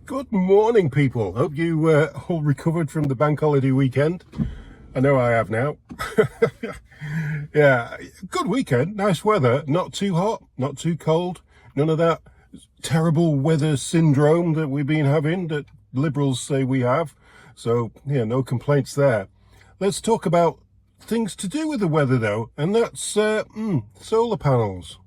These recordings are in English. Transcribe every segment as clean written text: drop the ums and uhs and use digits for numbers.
Good morning, people. Hope you all recovered from the bank holiday weekend. I know I have now. Yeah, good weekend. Nice weather. Not too hot, not too cold. None of that terrible weather syndrome that we've been having that liberals say we have. So, yeah, no complaints there. Let's talk about things to do with the weather, though, and that's solar panels.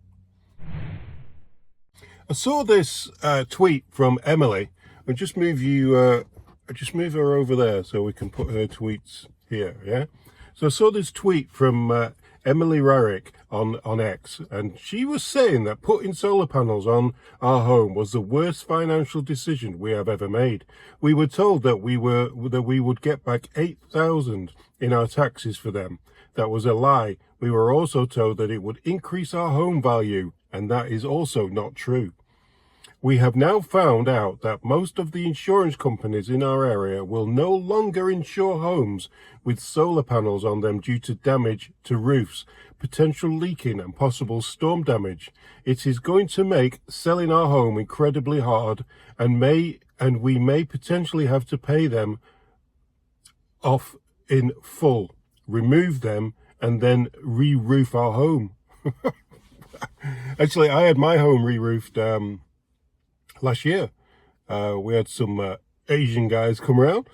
I saw this tweet from Emily. I'll just move her over there so we can put her tweets here, yeah? So I saw this tweet from Emily Rarick on X, and she was saying that putting solar panels on our home was the worst financial decision we have ever made. We were told that we would get back $8,000 in our taxes for them. That was a lie. We were also told that it would increase our home value, and that is also not true. We have now found out that most of the insurance companies in our area will no longer insure homes with solar panels on them due to damage to roofs, potential leaking and possible storm damage. It is going to make selling our home incredibly hard and we may potentially have to pay them off in full, remove them and then re-roof our home. Actually, I had my home re-roofed last year. We had some Asian guys come around.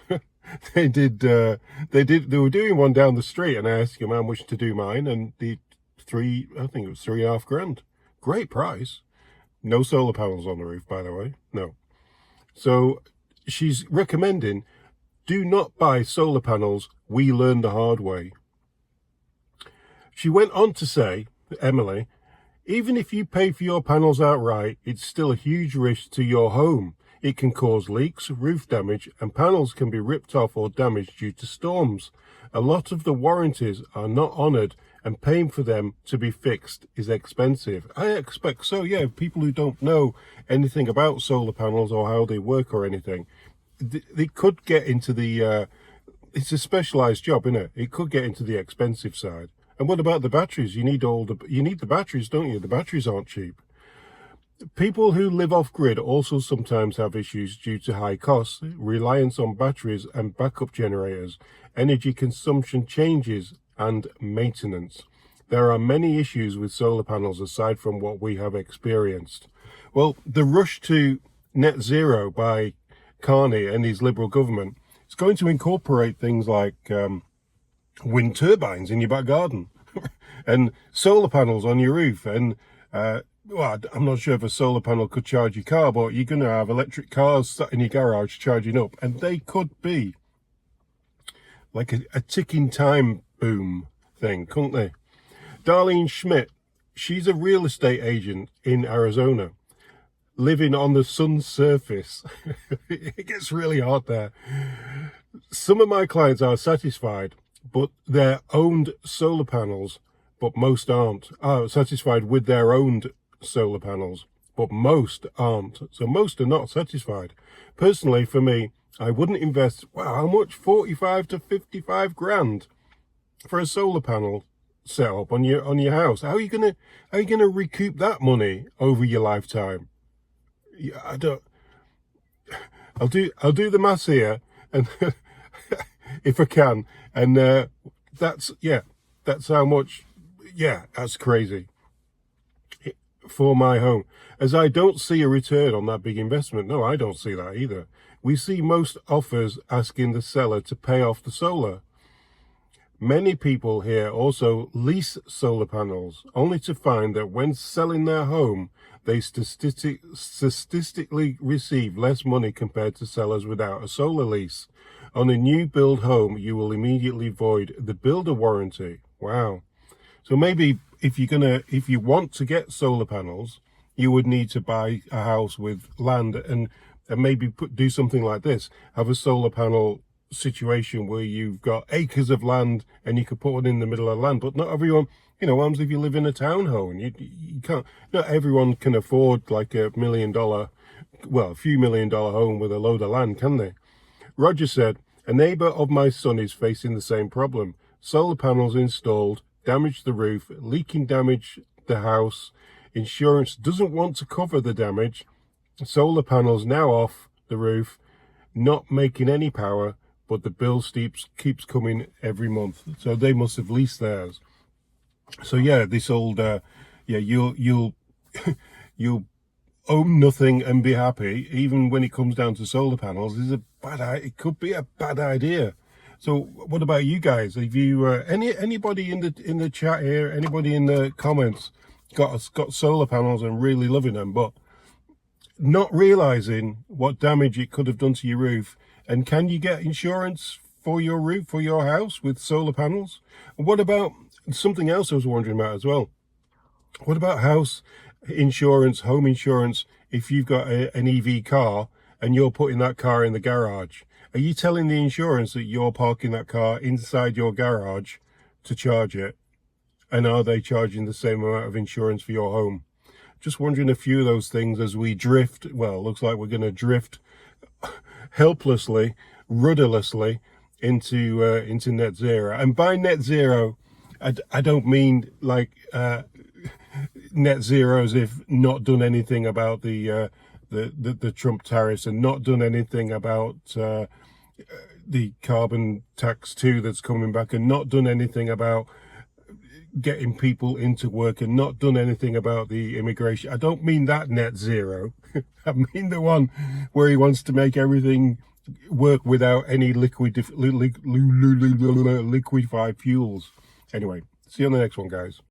They were doing one down the street, and I asked him how much to do mine, and I think it was $3,500. Great price. No solar panels on the roof, by the way. No. So she's recommending, do not buy solar panels. We learned the hard way. She went on to say, Emily, even if you pay for your panels outright, it's still a huge risk to your home. It can cause leaks, roof damage, and panels can be ripped off or damaged due to storms. A lot of the warranties are not honoured, and paying for them to be fixed is expensive. I expect so, yeah. People who don't know anything about solar panels or how they work or anything, they could get into the, it's a specialised job, isn't it? It could get into the expensive side. And what about the batteries? You need the batteries, don't you? The batteries aren't cheap. People who live off grid also sometimes have issues due to high costs, reliance on batteries and backup generators, energy consumption changes, and maintenance. There are many issues with solar panels aside from what we have experienced. Well, the rush to net zero by Carney and his Liberal government is going to incorporate things like wind turbines in your back garden and solar panels on your roof. And well, I'm not sure if a solar panel could charge your car, but you're going to have electric cars sat in your garage charging up, and they could be like a ticking time boom thing, couldn't they? Darlene Schmidt, she's a real estate agent in Arizona, living on the sun's surface. It gets really hot there. Some of my clients are satisfied, but they're owned solar panels, but most aren't. Are satisfied with their owned solar panels, but most aren't. So most are not satisfied. Personally, for me, I wouldn't invest, wow, how much? 45 to 55 grand for a solar panel set up on your house. How are you gonna recoup that money over your lifetime? Yeah, I'll do the maths here, and if I can, and that's how much. Yeah, that's crazy for my home, as I don't see a return on that big investment. No, I don't see that either. We see most offers asking the seller to pay off the solar. Many people here also lease solar panels, only to find that when selling their home, they statistically receive less money compared to sellers without a solar lease. On a new build home, you will immediately void the builder warranty. Wow. So maybe if you want to get solar panels, you would need to buy a house with land and maybe do something like this. Have a solar panel situation where you've got acres of land and you could put one in the middle of land. But not everyone, what happens if you live in a townhome? You can't, not everyone can afford like a few $1 million home with a load of land, can they? Roger said, a neighbour of my son is facing the same problem. Solar panels installed, damaged the roof, leaking damaged the house. Insurance doesn't want to cover the damage. Solar panels now off, the roof, not making any power, but the bill keeps coming every month. So they must have leased theirs. So yeah, this old you'll you'll own nothing and be happy, even when it comes down to solar panels, is it could be a bad idea. So what about you guys? Have you anybody in the chat here, anybody in the comments got solar panels and really loving them, but not realizing what damage it could have done to your roof? And can you get insurance for your roof, for your house, with solar panels? And what about something else I was wondering about as well? What about house insurance, home insurance, if you've got an EV car and you're putting that car in the garage? Are you telling the insurance that you're parking that car inside your garage to charge it? And are they charging the same amount of insurance for your home? Just wondering a few of those things as we drift. Well, looks like we're going to drift helplessly, rudderlessly into net zero. And by net zero, I don't mean like net zero as if not done anything about the Trump tariffs and not done anything about the carbon tax too that's coming back, and not done anything about getting people into work, and not done anything about the immigration. I don't mean that net zero. I mean the one where he wants to make everything work without any liquefied fuels. Anyway, see you on the next one, guys.